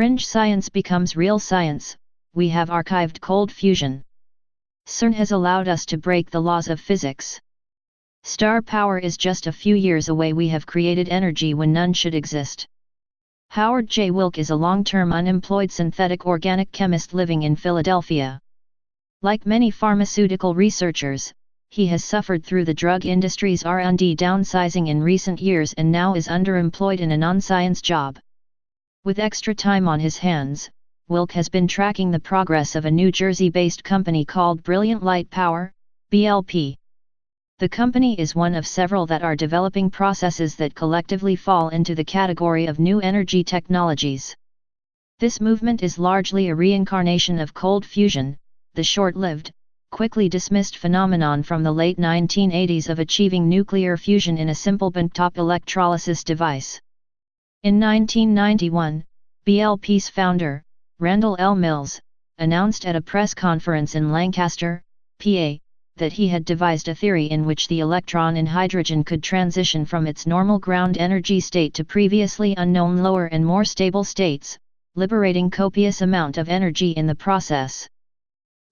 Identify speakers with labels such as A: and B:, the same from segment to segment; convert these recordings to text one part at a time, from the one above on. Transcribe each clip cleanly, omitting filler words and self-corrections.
A: Fringe science becomes real science. We have archived cold fusion. CERN has allowed us to break the laws of physics. Star power is just a few years away. We have created energy when none should exist. Howard J. Wilk is a long-term unemployed synthetic organic chemist living in Philadelphia. Like many pharmaceutical researchers, he has suffered through the drug industry's R&D downsizing in recent years and now is underemployed in a non-science job. With extra time on his hands, Wilk has been tracking the progress of a New Jersey-based company called Brilliant Light Power, BLP. The company is one of several that are developing processes that collectively fall into the category of new energy technologies. This movement is largely a reincarnation of cold fusion, the short-lived, quickly dismissed phenomenon from the late 1980s of achieving nuclear fusion in a simple benchtop electrolysis device. In 1991, BLP's founder, Randall L. Mills, announced at a press conference in Lancaster, PA, that he had devised a theory in which the electron in hydrogen could transition from its normal ground energy state to previously unknown lower and more stable states, liberating copious amount of energy in the process.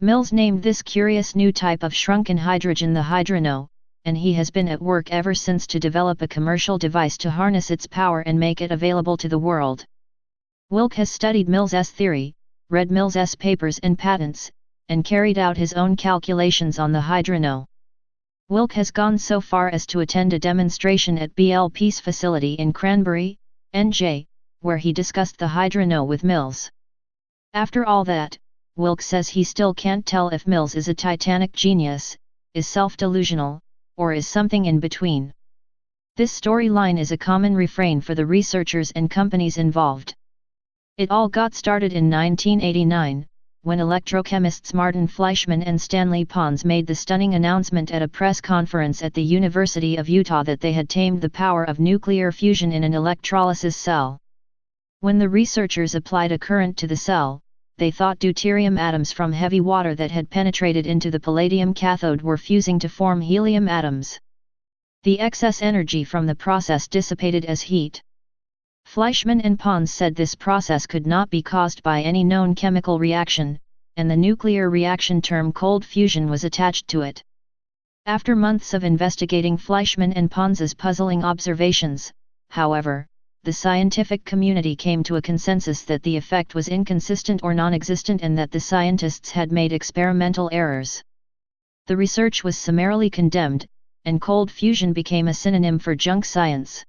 A: Mills named this curious new type of shrunken hydrogen the hydrono, and he has been at work ever since to develop a commercial device to harness its power and make it available to the world. Wilk has studied Mills's theory, read Mills's papers and patents, and carried out his own calculations on the hydrono. Wilk has gone so far as to attend a demonstration at BLP's facility in Cranbury, NJ, where he discussed the hydrono with Mills. After all that, Wilk says he still can't tell if Mills is a titanic genius, is self-delusional, or is something in between. This storyline is a common refrain for the researchers and companies involved. It all got started in 1989, when electrochemists Martin Fleischmann and Stanley Pons made the stunning announcement at a press conference at the University of Utah that they had tamed the power of nuclear fusion in an electrolysis cell. When the researchers applied a current to the cell, they thought deuterium atoms from heavy water that had penetrated into the palladium cathode were fusing to form helium atoms. The excess energy from the process dissipated as heat. Fleischmann and Pons said this process could not be caused by any known chemical reaction, and the nuclear reaction term cold fusion was attached to it. After months of investigating Fleischmann and Pons's puzzling observations, however, the scientific community came to a consensus that the effect was inconsistent or non-existent and that the scientists had made experimental errors. The research was summarily condemned, and cold fusion became a synonym for junk science.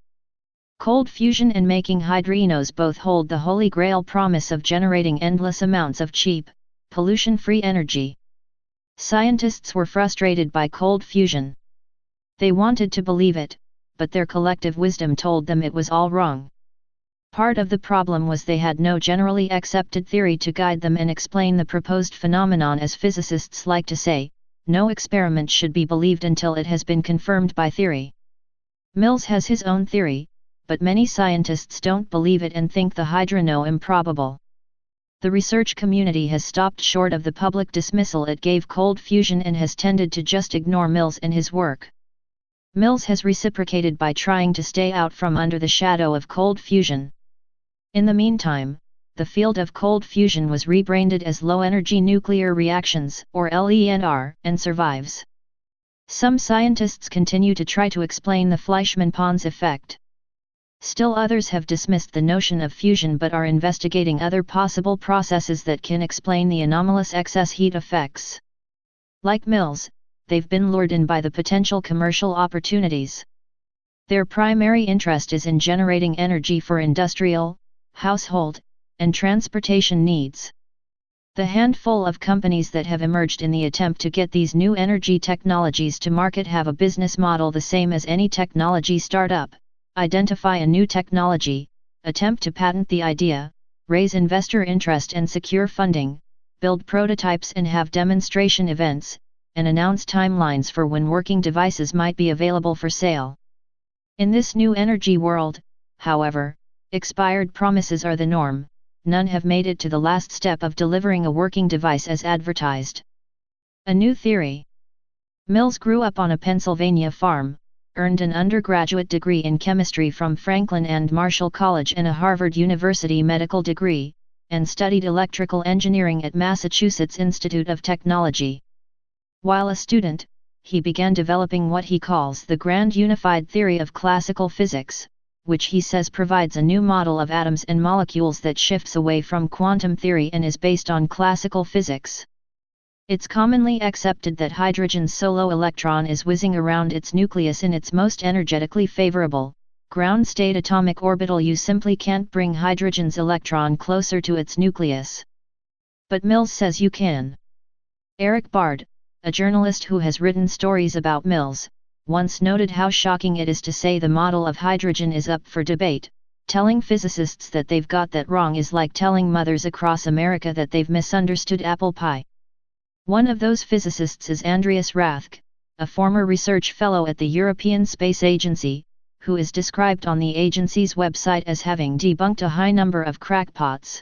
A: Cold fusion and making hydrogenos both hold the holy grail promise of generating endless amounts of cheap, pollution-free energy. Scientists were frustrated by cold fusion. They wanted to believe it, but their collective wisdom told them it was all wrong. Part of the problem was they had no generally accepted theory to guide them and explain the proposed phenomenon. As physicists like to say, no experiment should be believed until it has been confirmed by theory. Mills has his own theory, but many scientists don't believe it and think the hydrono improbable. The research community has stopped short of the public dismissal it gave cold fusion and has tended to just ignore Mills and his work. Mills has reciprocated by trying to stay out from under the shadow of cold fusion. In the meantime, the field of cold fusion was rebranded as low-energy nuclear reactions, or LENR, and survives. Some scientists continue to try to explain the Fleischmann-Pons effect. Still others have dismissed the notion of fusion but are investigating other possible processes that can explain the anomalous excess heat effects. Like Mills, they've been lured in by the potential commercial opportunities. Their primary interest is in generating energy for industrial, household, and transportation needs. The handful of companies that have emerged in the attempt to get these new energy technologies to market have a business model the same as any technology startup: identify a new technology, attempt to patent the idea, raise investor interest and secure funding, build prototypes and have demonstration events, and announce timelines for when working devices might be available for sale. In this new energy world, however, expired promises are the norm. None have made it to the last step of delivering a working device as advertised. A new theory. Mills grew up on a Pennsylvania farm, earned an undergraduate degree in chemistry from Franklin and Marshall College and a Harvard University medical degree, and studied electrical engineering at Massachusetts Institute of Technology. While a student, he began developing what he calls the grand unified theory of classical physics, which he says provides a new model of atoms and molecules that shifts away from quantum theory and is based on classical physics. It's commonly accepted that hydrogen's solo electron is whizzing around its nucleus in its most energetically favorable, ground-state atomic orbital. You simply can't bring hydrogen's electron closer to its nucleus. But Mills says you can. Eric Bard, a journalist who has written stories about Mills, once noted how shocking it is to say the model of hydrogen is up for debate. Telling physicists that they've got that wrong is like telling mothers across America that they've misunderstood apple pie. One of those physicists is Andreas Rathke, a former research fellow at the European Space Agency, who is described on the agency's website as having debunked a high number of crackpots.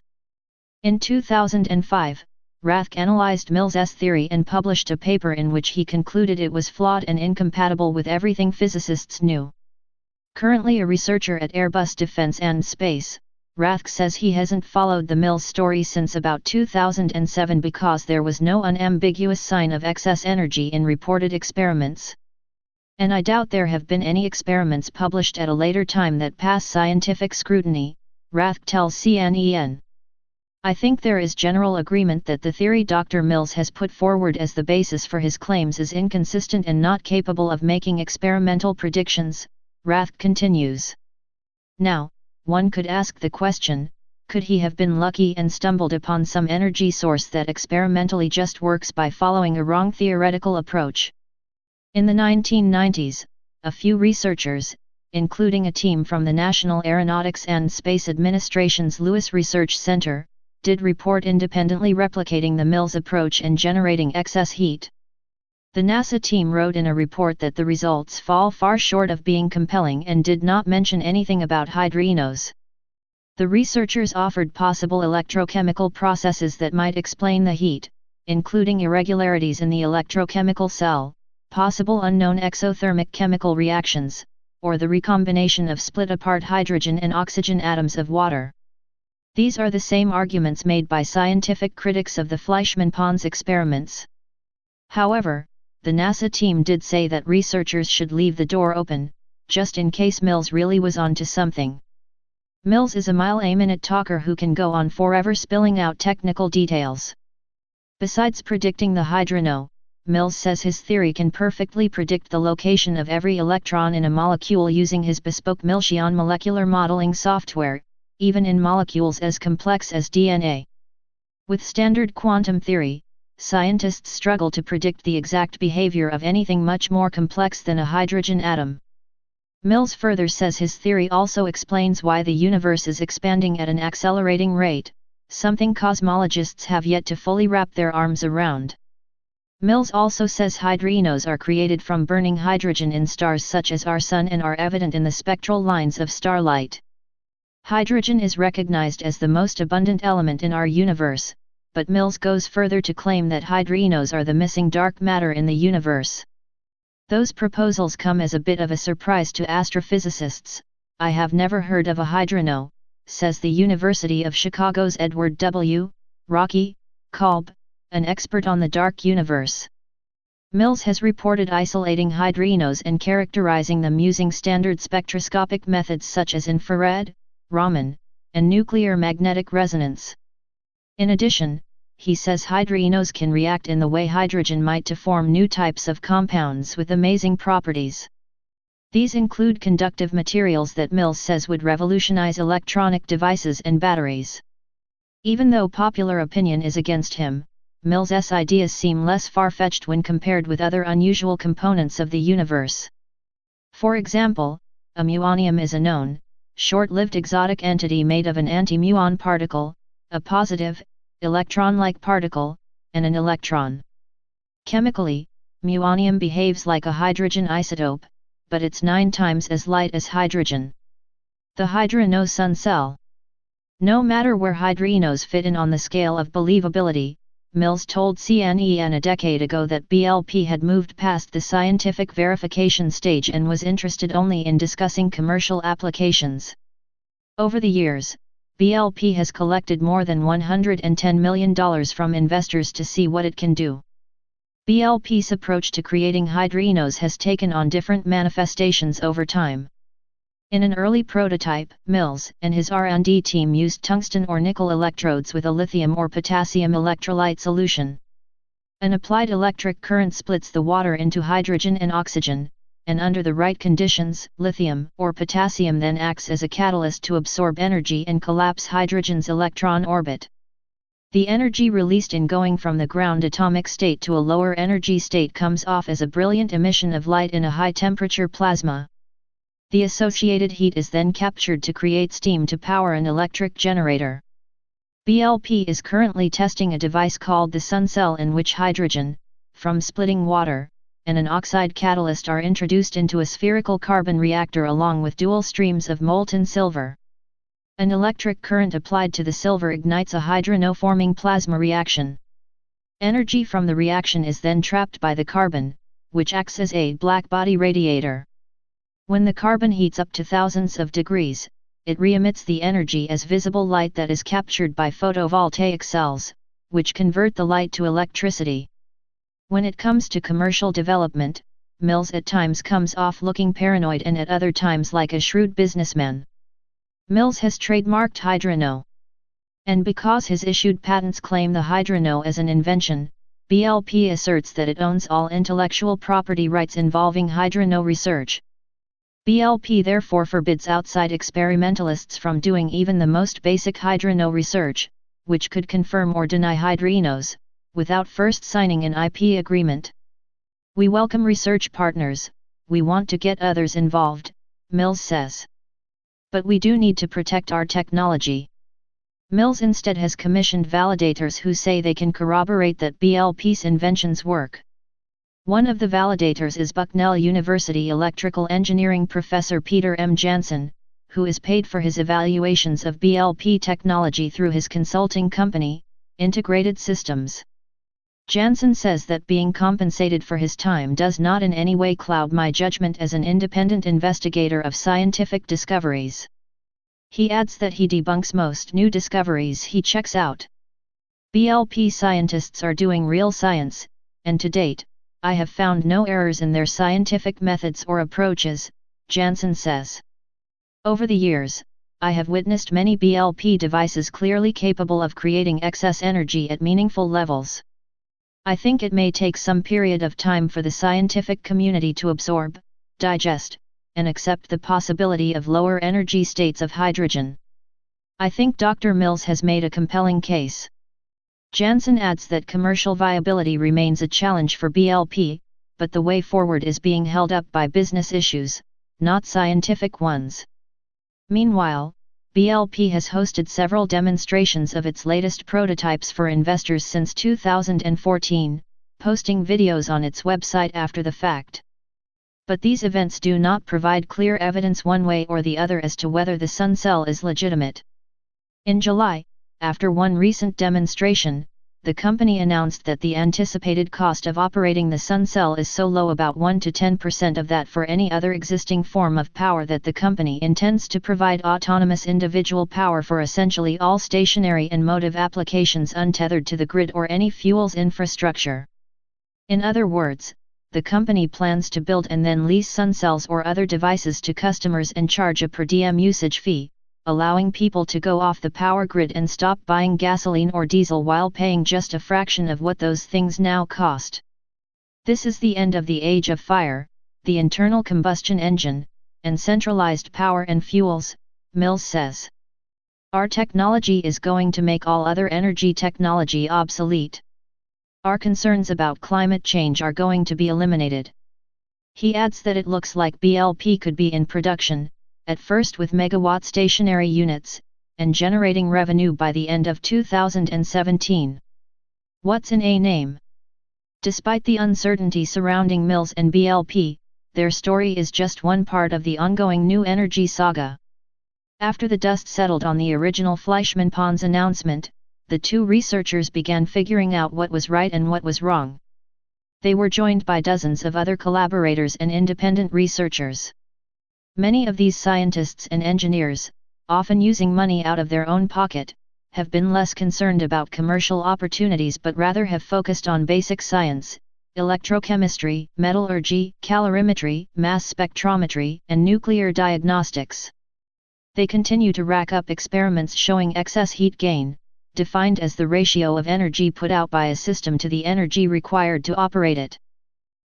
A: In 2005, Rathke analyzed Mills's theory and published a paper in which he concluded it was flawed and incompatible with everything physicists knew. Currently a researcher at Airbus Defence and Space, Rathke says he hasn't followed the Mills story since about 2007 because there was no unambiguous sign of excess energy in reported experiments. And I doubt there have been any experiments published at a later time that pass scientific scrutiny, Rathke tells CNN. I think there is general agreement that the theory Dr. Mills has put forward as the basis for his claims is inconsistent and not capable of making experimental predictions, Rathke continues. Now, one could ask the question, could he have been lucky and stumbled upon some energy source that experimentally just works by following a wrong theoretical approach? In the 1990s, a few researchers, including a team from the National Aeronautics and Space Administration's Lewis Research Center, did report independently replicating the Mills approach and generating excess heat. The NASA team wrote in a report that the results fall far short of being compelling and did not mention anything about hydrinos. The researchers offered possible electrochemical processes that might explain the heat, including irregularities in the electrochemical cell, possible unknown exothermic chemical reactions, or the recombination of split-apart hydrogen and oxygen atoms of water. These are the same arguments made by scientific critics of the Fleischmann-Pons experiments. However, the NASA team did say that researchers should leave the door open, just in case Mills really was onto something. Mills is a mile-a-minute talker who can go on forever spilling out technical details. Besides predicting the hydrino, Mills says his theory can perfectly predict the location of every electron in a molecule using his bespoke Milchian molecular modeling software, even in molecules as complex as DNA. With standard quantum theory, scientists struggle to predict the exact behavior of anything much more complex than a hydrogen atom. Mills further says his theory also explains why the universe is expanding at an accelerating rate, something cosmologists have yet to fully wrap their arms around. Mills also says hydrinos are created from burning hydrogen in stars such as our Sun and are evident in the spectral lines of starlight. Hydrogen is recognized as the most abundant element in our universe, but Mills goes further to claim that hydrinos are the missing dark matter in the universe. Those proposals come as a bit of a surprise to astrophysicists. I have never heard of a hydrino, says the University of Chicago's Edward W. Rocky Kolb, an expert on the dark universe. Mills has reported isolating hydrinos and characterizing them using standard spectroscopic methods such as infrared, Raman, and nuclear magnetic resonance. In addition, he says hydrinos can react in the way hydrogen might to form new types of compounds with amazing properties. These include conductive materials that Mills says would revolutionize electronic devices and batteries. Even though popular opinion is against him, Mills's ideas seem less far-fetched when compared with other unusual components of the universe. For example, a muonium is a known, short-lived exotic entity made of an anti-muon particle, a positive, electron-like particle, and an electron. Chemically, muonium behaves like a hydrogen isotope, but it's 9 times as light as hydrogen. The hydrono sun cell. No matter where hydrogenos fit in on the scale of believability, Mills told CNN a decade ago that BLP had moved past the scientific verification stage and was interested only in discussing commercial applications. Over the years, BLP has collected more than $110 million from investors to see what it can do. BLP's approach to creating hydrogenos has taken on different manifestations over time. In an early prototype, Mills and his R&D team used tungsten or nickel electrodes with a lithium or potassium electrolyte solution. An applied electric current splits the water into hydrogen and oxygen, and under the right conditions, lithium or potassium then acts as a catalyst to absorb energy and collapse hydrogen's electron orbit. The energy released in going from the ground atomic state to a lower energy state comes off as a brilliant emission of light in a high-temperature plasma. The associated heat is then captured to create steam to power an electric generator. BLP is currently testing a device called the sun cell in which hydrogen, from splitting water, and an oxide catalyst are introduced into a spherical carbon reactor along with dual streams of molten silver. An electric current applied to the silver ignites a hydrogen-forming plasma reaction. Energy from the reaction is then trapped by the carbon, which acts as a blackbody radiator. When the carbon heats up to thousands of degrees, it re-emits the energy as visible light that is captured by photovoltaic cells, which convert the light to electricity. When it comes to commercial development, Mills at times comes off looking paranoid and at other times like a shrewd businessman. Mills has trademarked hydrono. And because his issued patents claim the hydrono as an invention, BLP asserts that it owns all intellectual property rights involving hydrono research. BLP therefore forbids outside experimentalists from doing even the most basic hydrono research, which could confirm or deny hydrogenos, without first signing an IP agreement. We welcome research partners, we want to get others involved, Mills says. But we do need to protect our technology. Mills instead has commissioned validators who say they can corroborate that BLP's inventions work. One of the validators is Bucknell University electrical engineering professor Peter M. Jansen, who is paid for his evaluations of BLP technology through his consulting company, Integrated Systems. Jansen says that being compensated for his time does not in any way cloud my judgment as an independent investigator of scientific discoveries. He adds that he debunks most new discoveries he checks out. BLP scientists are doing real science, and to date, I have found no errors in their scientific methods or approaches, Jansen says. Over the years, I have witnessed many BLP devices clearly capable of creating excess energy at meaningful levels. I think it may take some period of time for the scientific community to absorb, digest, and accept the possibility of lower energy states of hydrogen. I think Dr. Mills has made a compelling case. Jansen adds that commercial viability remains a challenge for BLP, but the way forward is being held up by business issues, not scientific ones. Meanwhile, BLP has hosted several demonstrations of its latest prototypes for investors since 2014, posting videos on its website after the fact. But these events do not provide clear evidence one way or the other as to whether the sun cell is legitimate. In July, after one recent demonstration, the company announced that the anticipated cost of operating the sun cell is so low, about 1 to 10% of that for any other existing form of power, that the company intends to provide autonomous individual power for essentially all stationary and motive applications untethered to the grid or any fuels infrastructure. In other words, the company plans to build and then lease sun cells or other devices to customers and charge a per diem usage fee, allowing people to go off the power grid and stop buying gasoline or diesel while paying just a fraction of what those things now cost. This is the end of the age of fire, the internal combustion engine, and centralized power and fuels, Mills says. Our technology is going to make all other energy technology obsolete. Our concerns about climate change are going to be eliminated. He adds that it looks like BLP could be in production, at first with megawatt stationary units, and generating revenue by the end of 2017. What's in a name? Despite the uncertainty surrounding Mills and BLP, their story is just one part of the ongoing new energy saga. After the dust settled on the original Fleischmann-Pons announcement, the two researchers began figuring out what was right and what was wrong. They were joined by dozens of other collaborators and independent researchers. Many of these scientists and engineers, often using money out of their own pocket, have been less concerned about commercial opportunities but rather have focused on basic science, electrochemistry, metallurgy, calorimetry, mass spectrometry, and nuclear diagnostics. They continue to rack up experiments showing excess heat gain, defined as the ratio of energy put out by a system to the energy required to operate it.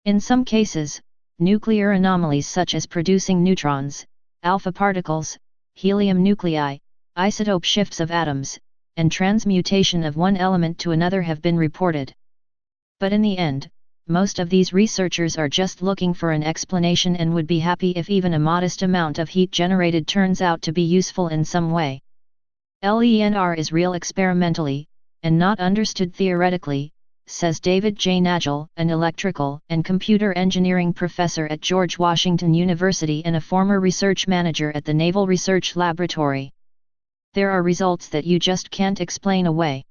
A: In some cases, nuclear anomalies such as producing neutrons, alpha particles, helium nuclei, isotope shifts of atoms, and transmutation of one element to another have been reported. But in the end, most of these researchers are just looking for an explanation and would be happy if even a modest amount of heat generated turns out to be useful in some way. LENR is real experimentally, and not understood theoretically, says David J. Nagel, an electrical and computer engineering professor at George Washington University and a former research manager at the Naval Research Laboratory. There are results that you just can't explain away.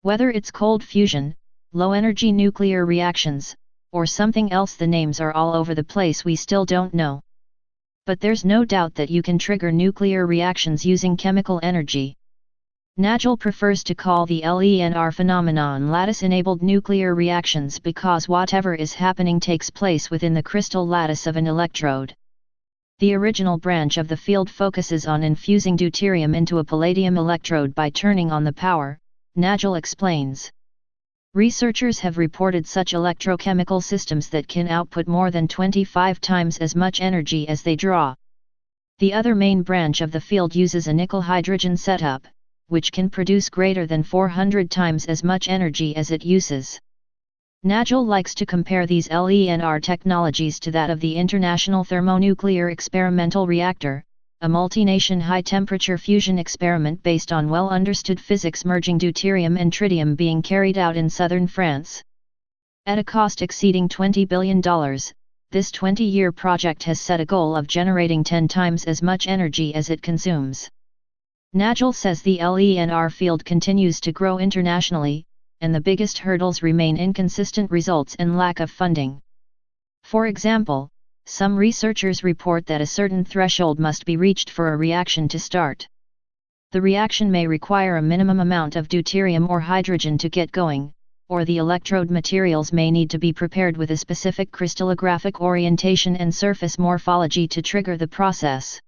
A: Whether it's cold fusion, low-energy nuclear reactions, or something else, the names are all over the place, we still don't know. But there's no doubt that you can trigger nuclear reactions using chemical energy. Nagel prefers to call the LENR phenomenon lattice-enabled nuclear reactions because whatever is happening takes place within the crystal lattice of an electrode. The original branch of the field focuses on infusing deuterium into a palladium electrode by turning on the power, Nagel explains. Researchers have reported such electrochemical systems that can output more than 25 times as much energy as they draw. The other main branch of the field uses a nickel-hydrogen setup, which can produce greater than 400 times as much energy as it uses. Nagel likes to compare these LENR technologies to that of the International Thermonuclear Experimental Reactor, a multi-nation high-temperature fusion experiment based on well-understood physics merging deuterium and tritium being carried out in southern France. At a cost exceeding $20 billion, this 20-year project has set a goal of generating 10 times as much energy as it consumes. Nagel says the LENR field continues to grow internationally, and the biggest hurdles remain inconsistent results and lack of funding. For example, some researchers report that a certain threshold must be reached for a reaction to start. The reaction may require a minimum amount of deuterium or hydrogen to get going, or the electrode materials may need to be prepared with a specific crystallographic orientation and surface morphology to trigger the process.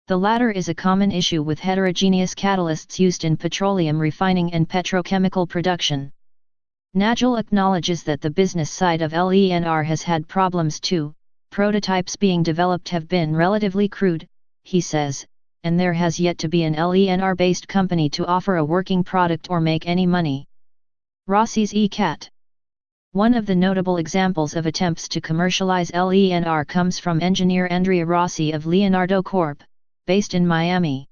A: The latter is a common issue with heterogeneous catalysts used in petroleum refining and petrochemical production. Nagel acknowledges that the business side of LENR has had problems too. Prototypes being developed have been relatively crude, he says, and there has yet to be an LENR-based company to offer a working product or make any money. Rossis ECAT. One of the notable examples of attempts to commercialize LENR comes from engineer Andrea Rossi of Leonardo Corp., based in Miami.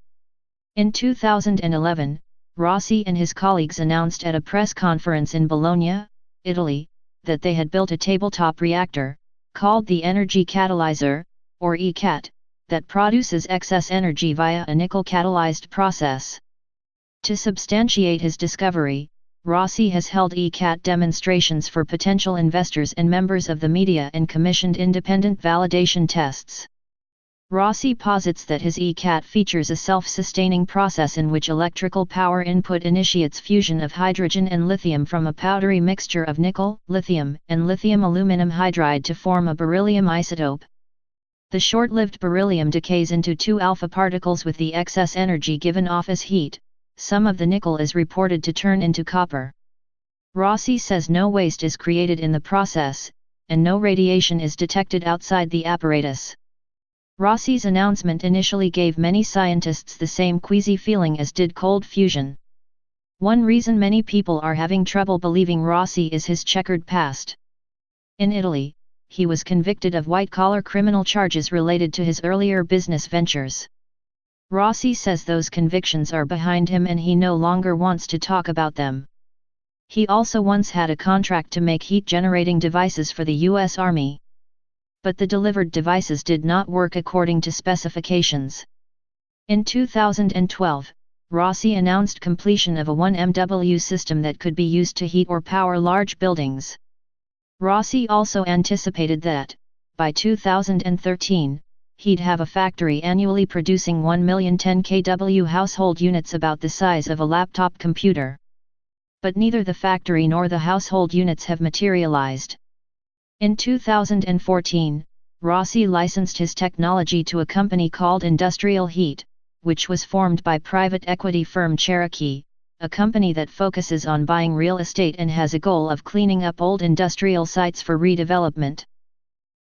A: In 2011, Rossi and his colleagues announced at a press conference in Bologna, Italy, that they had built a tabletop reactor, called the Energy Catalyzer, or ECAT, that produces excess energy via a nickel-catalyzed process. To substantiate his discovery, Rossi has held ECAT demonstrations for potential investors and members of the media and commissioned independent validation tests. Rossi posits that his ECAT features a self-sustaining process in which electrical power input initiates fusion of hydrogen and lithium from a powdery mixture of nickel, lithium, and lithium aluminum hydride to form a beryllium isotope. The short-lived beryllium decays into 2 alpha particles with the excess energy given off as heat. Some of the nickel is reported to turn into copper. Rossi says no waste is created in the process, and no radiation is detected outside the apparatus. Rossi's announcement initially gave many scientists the same queasy feeling as did cold fusion. One reason many people are having trouble believing Rossi is his checkered past. In Italy, he was convicted of white-collar criminal charges related to his earlier business ventures. Rossi says those convictions are behind him and he no longer wants to talk about them. He also once had a contract to make heat-generating devices for the U.S. Army. But the delivered devices did not work according to specifications. In 2012, Rossi announced completion of a 1 MW system that could be used to heat or power large buildings. Rossi also anticipated that, by 2013, he'd have a factory annually producing 1,010,000 kW household units about the size of a laptop computer. But neither the factory nor the household units have materialized. In 2014, Rossi licensed his technology to a company called Industrial Heat, which was formed by private equity firm Cherokee, a company that focuses on buying real estate and has a goal of cleaning up old industrial sites for redevelopment.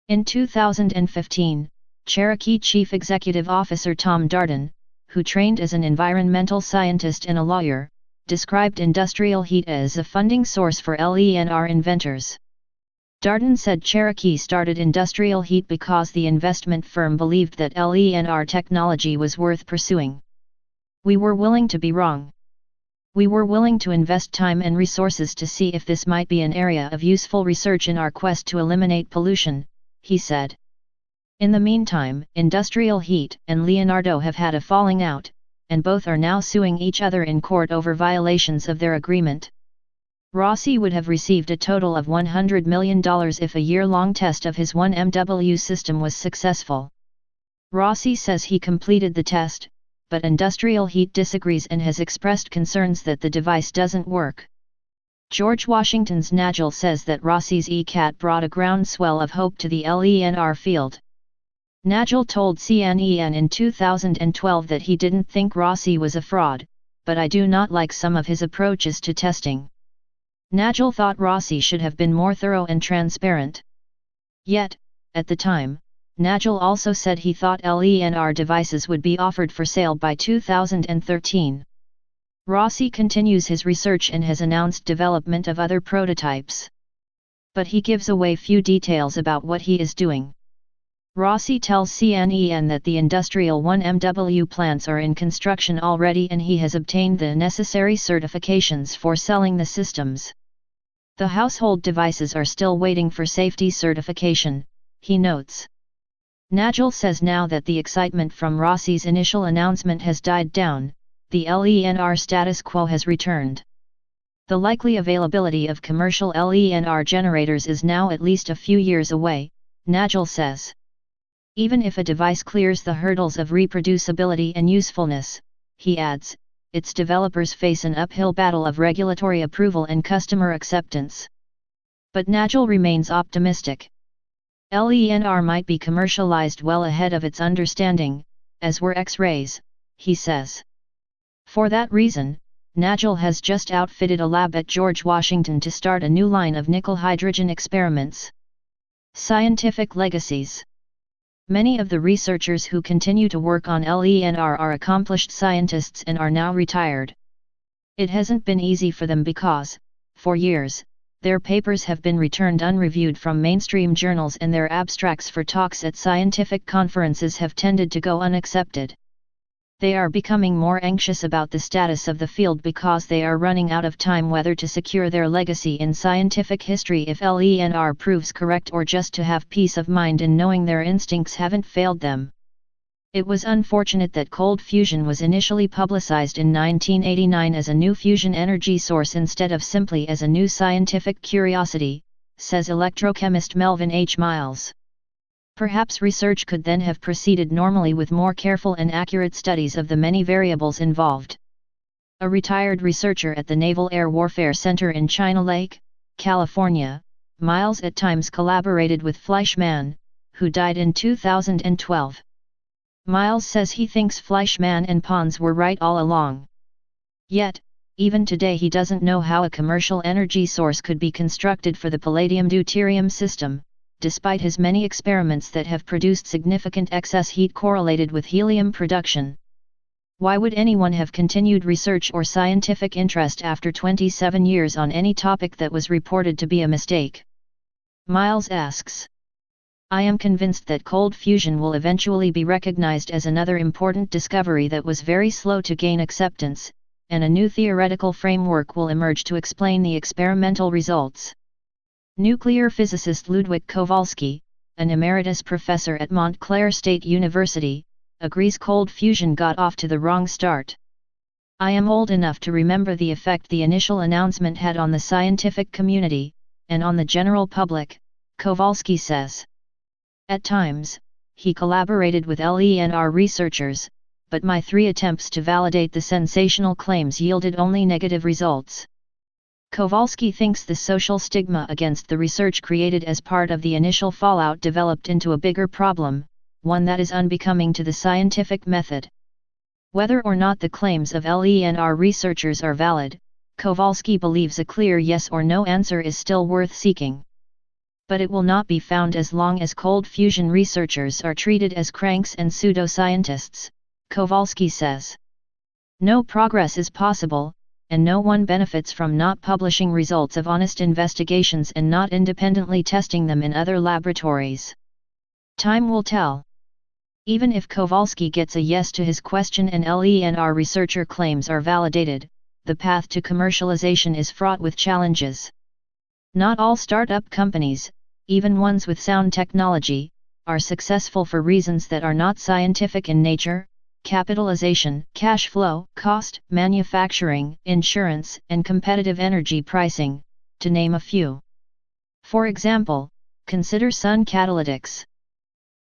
A: In 2015, Cherokee Chief Executive Officer Tom Darden, who trained as an environmental scientist and a lawyer, described Industrial Heat as a funding source for LENR inventors. Darden said Cherokee started Industrial Heat because the investment firm believed that LENR technology was worth pursuing. We were willing to be wrong. We were willing to invest time and resources to see if this might be an area of useful research in our quest to eliminate pollution, he said. In the meantime, Industrial Heat and Leonardo have had a falling out, and both are now suing each other in court over violations of their agreement. Rossi would have received a total of $100 million if a year-long test of his 1 MW system was successful. Rossi says he completed the test, but Industrial Heat disagrees and has expressed concerns that the device doesn't work. George Washington's Nagel says that Rossi's ECAT brought a groundswell of hope to the LENR field. Nagel told CNN in 2012 that he didn't think Rossi was a fraud, but I do not like some of his approaches to testing. Nagel thought Rossi should have been more thorough and transparent. Yet, at the time, Nagel also said he thought LENR devices would be offered for sale by 2013. Rossi continues his research and has announced development of other prototypes. But he gives away few details about what he is doing. Rossi tells CNN that the industrial 1 MW plants are in construction already and he has obtained the necessary certifications for selling the systems. The household devices are still waiting for safety certification, he notes. Nagel says now that the excitement from Rossi's initial announcement has died down, the LENR status quo has returned. The likely availability of commercial LENR generators is now at least a few years away, Nagel says. Even if a device clears the hurdles of reproducibility and usefulness, he adds, its developers face an uphill battle of regulatory approval and customer acceptance. But Nagel remains optimistic. LENR might be commercialized well ahead of its understanding, as were X-rays, he says. For that reason, Nagel has just outfitted a lab at George Washington to start a new line of nickel hydrogen experiments. Scientific legacies. Many of the researchers who continue to work on LENR are accomplished scientists and are now retired. It hasn't been easy for them because, for years, their papers have been returned unreviewed from mainstream journals and their abstracts for talks at scientific conferences have tended to go unaccepted. They are becoming more anxious about the status of the field because they are running out of time whether to secure their legacy in scientific history if LENR proves correct or just to have peace of mind in knowing their instincts haven't failed them. It was unfortunate that cold fusion was initially publicized in 1989 as a new fusion energy source instead of simply as a new scientific curiosity, says electrochemist Melvin H. Miles. Perhaps research could then have proceeded normally with more careful and accurate studies of the many variables involved. A retired researcher at the Naval Air Warfare Center in China Lake, California, Miles at times collaborated with Fleischmann, who died in 2012. Miles says he thinks Fleischmann and Pons were right all along. Yet, even today he doesn't know how a commercial energy source could be constructed for the palladium-deuterium system, despite his many experiments that have produced significant excess heat correlated with helium production. Why would anyone have continued research or scientific interest after 27 years on any topic that was reported to be a mistake? Miles asks. I am convinced that cold fusion will eventually be recognized as another important discovery that was very slow to gain acceptance, and a new theoretical framework will emerge to explain the experimental results. Nuclear physicist Ludwik Kowalski, an emeritus professor at Montclair State University, agrees cold fusion got off to the wrong start. I am old enough to remember the effect the initial announcement had on the scientific community, and on the general public, Kowalski says. At times, he collaborated with LENR researchers, but my 3 attempts to validate the sensational claims yielded only negative results. Kowalski thinks the social stigma against the research created as part of the initial fallout developed into a bigger problem, one that is unbecoming to the scientific method. Whether or not the claims of LENR researchers are valid, Kowalski believes a clear yes or no answer is still worth seeking. But it will not be found as long as cold fusion researchers are treated as cranks and pseudoscientists, Kowalski says. No progress is possible, and no one benefits from not publishing results of honest investigations and not independently testing them in other laboratories. Time will tell. Even if Kowalski gets a yes to his question and LENR researcher claims are validated, the path to commercialization is fraught with challenges. Not all startup companies, even ones with sound technology, are successful for reasons that are not scientific in nature: capitalization, cash flow, cost, manufacturing, insurance, and competitive energy pricing, to name a few. For example, consider Sun Catalytics.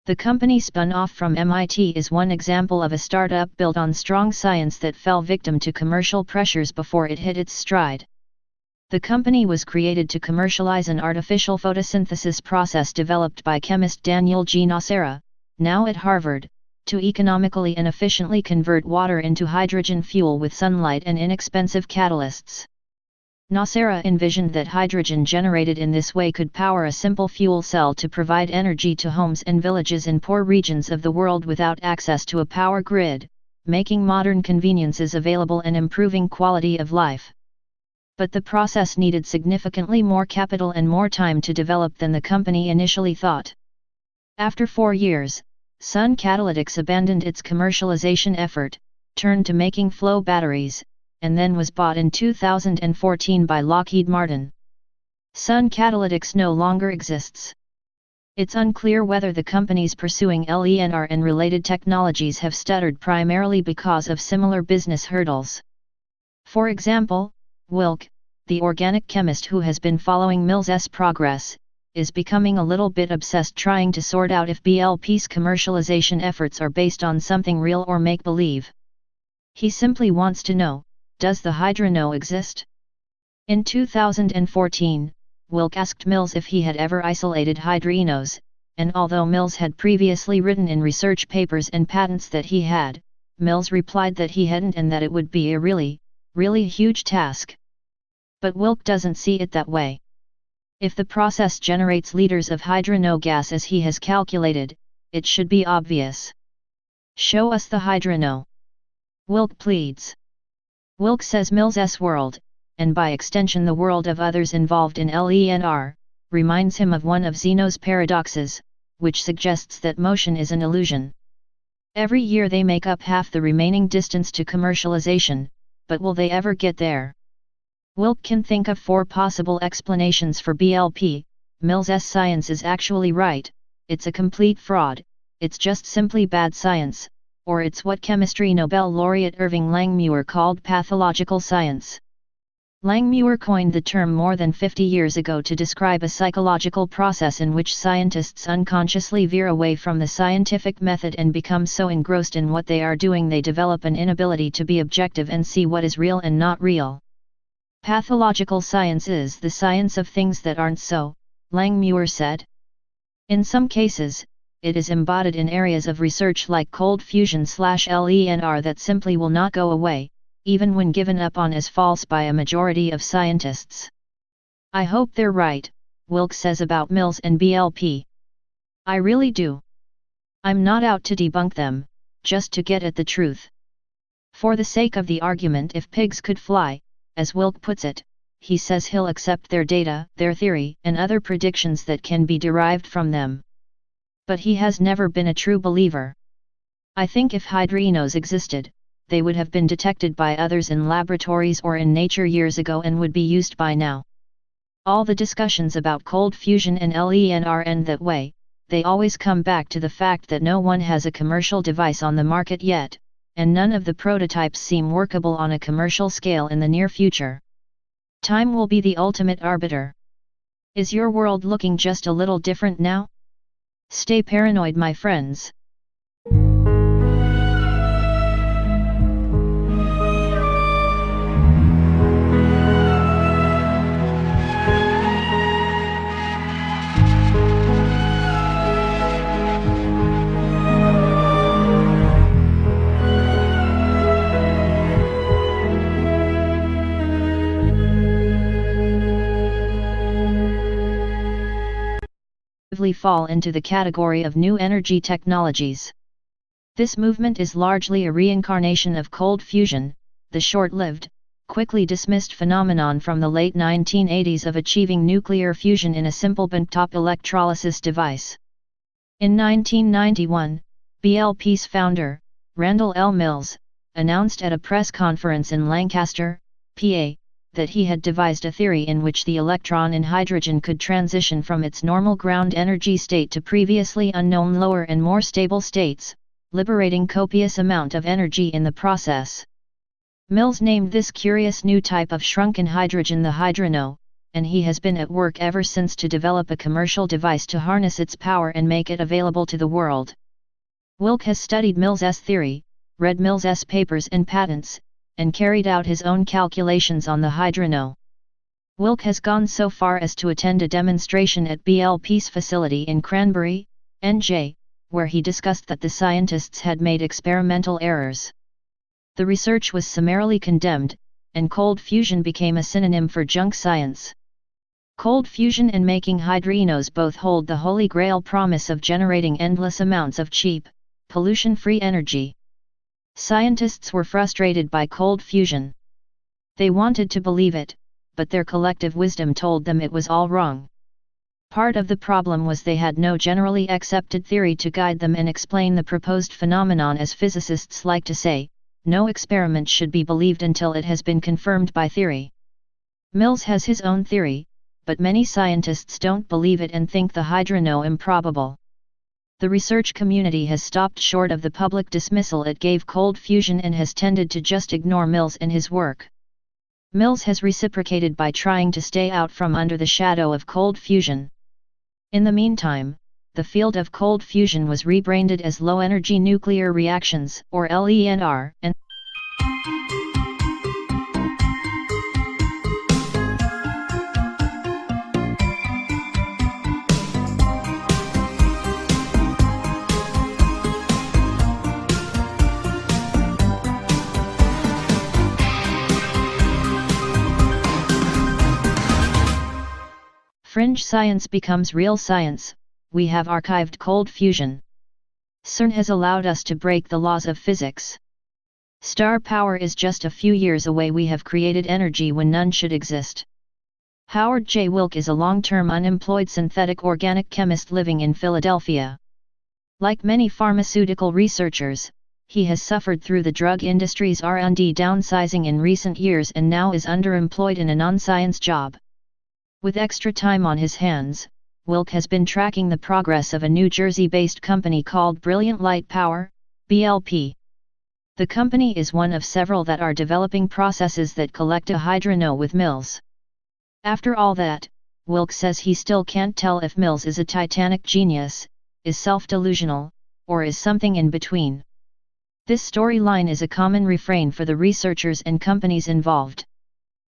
A: The company spun off from MIT is one example of a startup built on strong science that fell victim to commercial pressures before it hit its stride. The company was created to commercialize an artificial photosynthesis process developed by chemist Daniel G. Nocera, now at Harvard, to economically and efficiently convert water into hydrogen fuel with sunlight and inexpensive catalysts. Nocera envisioned that hydrogen generated in this way could power a simple fuel cell to provide energy to homes and villages in poor regions of the world without access to a power grid, making modern conveniences available and improving quality of life. But the process needed significantly more capital and more time to develop than the company initially thought. After 4 years, Sun Catalytics abandoned its commercialization effort, turned to making flow batteries, and then was bought in 2014 by Lockheed Martin. Sun Catalytics no longer exists. It's unclear whether the companies pursuing LENR and related technologies have stuttered primarily because of similar business hurdles. For example, Wilk, the organic chemist who has been following Mills's progress, is becoming a little bit obsessed trying to sort out if BLP's commercialization efforts are based on something real or make-believe. He simply wants to know, does the hydrono exist? In 2014, Wilk asked Mills if he had ever isolated hydrinos, and although Mills had previously written in research papers and patents that he had, Mills replied that he hadn't and that it would be a really huge task. But Wilk doesn't see it that way. If the process generates liters of hydrono gas as he has calculated, it should be obvious. Show us the hydrono. Wilk pleads. Wilk says Mills's world, and by extension the world of others involved in LENR, reminds him of one of Zeno's paradoxes, which suggests that motion is an illusion. Every year they make up half the remaining distance to commercialization, but will they ever get there? Wilk can think of 4 possible explanations for BLP. Mills's science is actually right, it's a complete fraud, it's just simply bad science, or it's what chemistry Nobel laureate Irving Langmuir called pathological science. Langmuir coined the term more than 50 years ago to describe a psychological process in which scientists unconsciously veer away from the scientific method and become so engrossed in what they are doing they develop an inability to be objective and see what is real and not real. Pathological science is the science of things that aren't so, Langmuir said. In some cases, it is embodied in areas of research like cold fusion/LENR that simply will not go away, even when given up on as false by a majority of scientists. I hope they're right, Wilk says about Mills and BLP. I really do. I'm not out to debunk them, just to get at the truth. For the sake of the argument, if pigs could fly, as Wilk puts it, he says he'll accept their data, their theory, and other predictions that can be derived from them. But he has never been a true believer. I think if hydrinos existed, they would have been detected by others in laboratories or in nature years ago and would be used by now. All the discussions about cold fusion and LENR end that way, they always come back to the fact that no one has a commercial device on the market yet, and none of the prototypes seem workable on a commercial scale in the near future. Time will be the ultimate arbiter. Is your world looking just a little different now? Stay paranoid, my friends. Fall into the category of new energy technologies. This movement is largely a reincarnation of cold fusion, the short-lived, quickly dismissed phenomenon from the late 1980s of achieving nuclear fusion in a simple benchtop electrolysis device. In 1991, BLP's founder, Randall L. Mills, announced at a press conference in Lancaster, PA, that he had devised a theory in which the electron in hydrogen could transition from its normal ground energy state to previously unknown lower and more stable states, liberating copious amount of energy in the process. Mills named this curious new type of shrunken hydrogen the hydrono, and he has been at work ever since to develop a commercial device to harness its power and make it available to the world. Wilk has studied Mills's theory, read Mills's papers and patents, and carried out his own calculations on the hydrono. Wilk has gone so far as to attend a demonstration at BLP's facility in Cranbury, NJ, where he discussed that the scientists had made experimental errors. The research was summarily condemned, and cold fusion became a synonym for junk science. Cold fusion and making hydrogenos both hold the holy grail promise of generating endless amounts of cheap, pollution-free energy. Scientists were frustrated by cold fusion. They wanted to believe it, but their collective wisdom told them it was all wrong. Part of the problem was they had no generally accepted theory to guide them and explain the proposed phenomenon. As physicists like to say, no experiment should be believed until it has been confirmed by theory. Mills has his own theory, but many scientists don't believe it and think the hydrono improbable. The research community has stopped short of the public dismissal it gave cold fusion and has tended to just ignore Mills and his work. Mills has reciprocated by trying to stay out from under the shadow of cold fusion. In the meantime, the field of cold fusion was rebranded as low-energy nuclear reactions, or LENR, and Fringe science becomes real science. We have archived cold fusion. CERN has allowed us to break the laws of physics. Star power is just a few years away. We have created energy when none should exist. Howard J. Wilk is a long-term unemployed synthetic organic chemist living in Philadelphia. Like many pharmaceutical researchers, he has suffered through the drug industry's R&D downsizing in recent years and now is underemployed in a non-science job. With extra time on his hands, Wilk has been tracking the progress of a New Jersey-based company called Brilliant Light Power, BLP. The company is one of several that are developing processes that collect a hydrono with Mills. After all that, Wilk says he still can't tell if Mills is a titanic genius, is self-delusional, or is something in between. This storyline is a common refrain for the researchers and companies involved.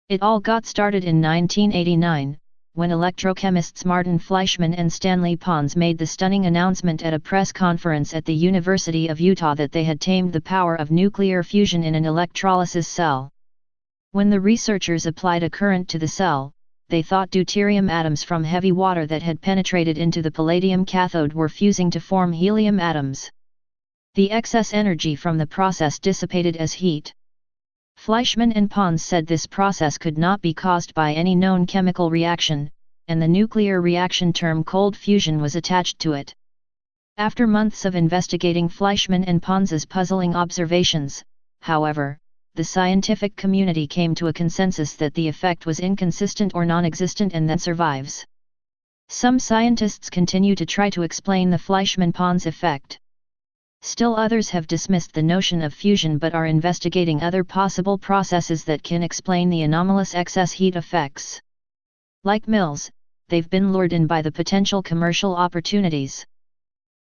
A: It all got started in 1989, when electrochemists Martin Fleischmann and Stanley Pons made the stunning announcement at a press conference at the University of Utah that they had tamed the power of nuclear fusion in an electrolysis cell. When the researchers applied a current to the cell, they thought deuterium atoms from heavy water that had penetrated into the palladium cathode were fusing to form helium atoms. The excess energy from the process dissipated as heat. Fleischmann and Pons said this process could not be caused by any known chemical reaction, and the nuclear reaction term cold fusion was attached to it. After months of investigating Fleischmann and Pons's puzzling observations, however, the scientific community came to a consensus that the effect was inconsistent or non-existent and that survives. Some scientists continue to try to explain the Fleischmann-Pons effect. Still others have dismissed the notion of fusion but are investigating other possible processes that can explain the anomalous excess heat effects. Like Mills, they've been lured in by the potential commercial opportunities.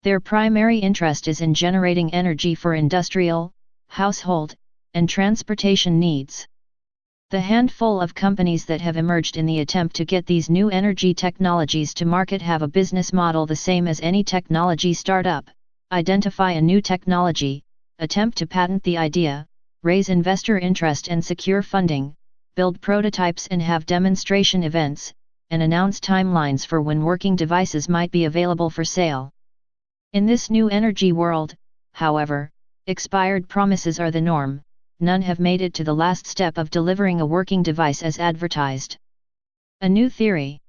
A: Their primary interest is in generating energy for industrial, household, and transportation needs. The handful of companies that have emerged in the attempt to get these new energy technologies to market have a business model the same as any technology startup: identify a new technology, attempt to patent the idea, raise investor interest and secure funding, build prototypes and have demonstration events, and announce timelines for when working devices might be available for sale. In this new energy world, however, expired promises are the norm. None have made it to the last step of delivering a working device as advertised. A new theory.